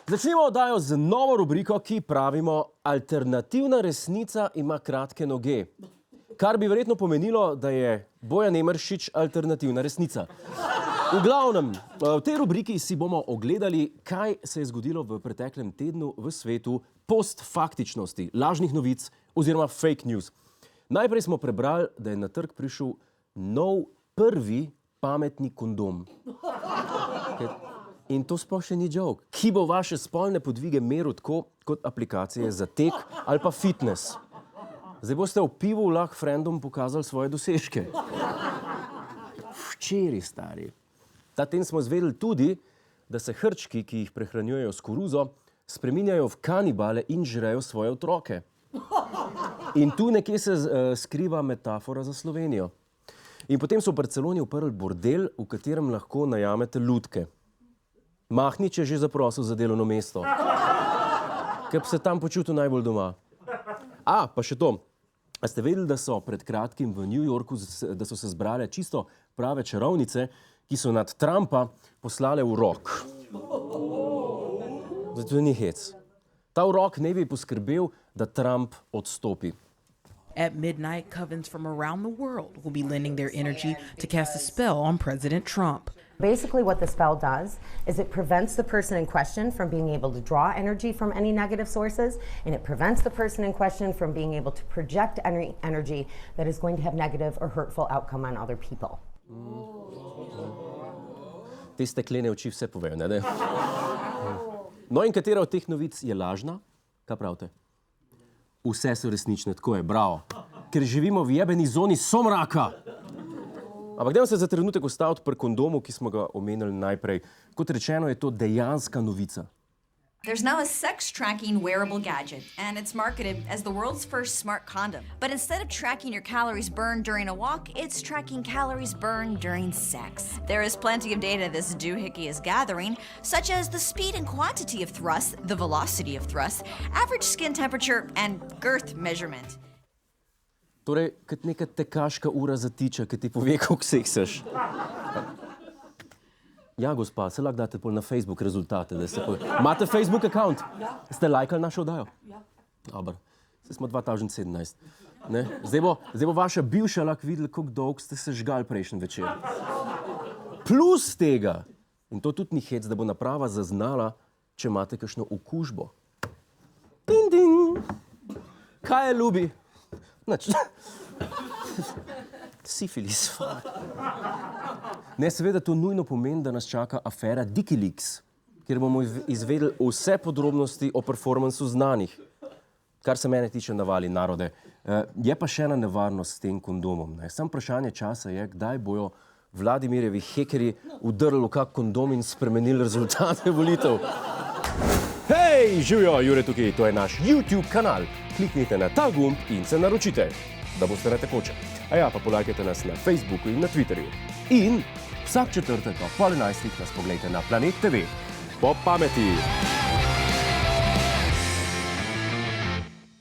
Začnimo oddajo z novo rubriko, ki pravimo Alternativna resnica ima kratke noge. Kar bi verjetno pomenilo, da je Bojan Emeršič alternativna resnica. V glavnem, v tej rubriki si bomo ogledali, kaj se je zgodilo v preteklem tednu v svetu postfaktičnosti, lažnih novic oziroma fake news. Najprej smo prebrali, da je na trg prišel nov prvi pametni kondom. In to sploh še ni joke, ki bo vaše spolne podvige meril tako kot aplikacije za tek ali pa fitness. Zdaj boste v pivu lahko frendom pokazali svoje dosežke. Včeraj, stari. Ta teden smo izvedeli tudi, da se hrčki, ki jih prehranjujejo s koruzo, spreminjajo v kanibale in žrejo svoje otroke. In tu nekje se skriva metafora za Slovenijo. In potem so v Barceloni odprli bordel, v katerem lahko najamete lutke. Mahnič je že zaprosil za delovno mesto, ker bi se tam počutil najbolj doma. Pa še to. A ste vedeli, da so pred kratkim v New Yorku, da so se zbrale čisto prave čarovnice, ki so nad Trumpa poslale urok? Zato ni hec. Ta urok ne bi poskrbel, da Trump odstopi. At midnight, covens from around the world will be lending their energy to cast a spell on President Trump. Basically what the spell does is it prevents the person in question from being able to draw energy from any negative sources, and it prevents the person in question from being able to project energy that is going to have negative or hurtful outcome on other people. Te steklene oči vse povejo, ne? No in katera od teh novic je lažna? Kaj pravite? Vse so resnične, tako je, bravo. Ker živimo v jebeni zoni somraka. Ampak dajmo se za trenutek ustaviti pri kondomu, ki smo ga omenili najprej. Kot rečeno, je to dejanska novica. There's now a sex tracking wearable gadget, and it's marketed as the world's first smart condom. But instead of tracking your calories burned during a walk, it's tracking calories burned during sex. There is plenty of data this doohickey is gathering, such as the speed and quantity of thrust, the velocity of thrust, average skin temperature, and girth measurement. Torej, kot neka tekaška ura zatiča, ki ti pove, koliko seksaš. Ja, gospa, se lahko date pol na Facebook rezultate. Imate Facebook account? Ja. Ste lajkali našo oddajo? Ja. Dobar. Zdaj smo 2017. Ne? Zdaj bo vaša bivša lahko videla, koliko dolgo ste se žgali prejšnji večer. Plus tega, in to tudi ni hec, da bo naprava zaznala, če imate kakšno okužbo. Ding, ding. Kaj je ljubi? Nič. Sifilis. Ne, seveda to nujno pomeni, da nas čaka afera Wikileaks, kjer bomo izvedeli vse podrobnosti o performansu znanih. Kar se mene tiče, navali narode. Je pa še ena nevarnost s tem kondomom. Samo vprašanje časa je, kdaj bojo Vladimirjevi hekerji vdrli v kak kondom in spremenili rezultate volitev. Hej, živjo, Jure tukaj, to je naš YouTube kanal. Kliknite na ta gumb in se naročite, da boste na tekoče. Pa polajkajte nas na Facebooku in na Twitterju. In vsak četrtek ob 10:30 nas pogledajte na Planet TV. Po pameti!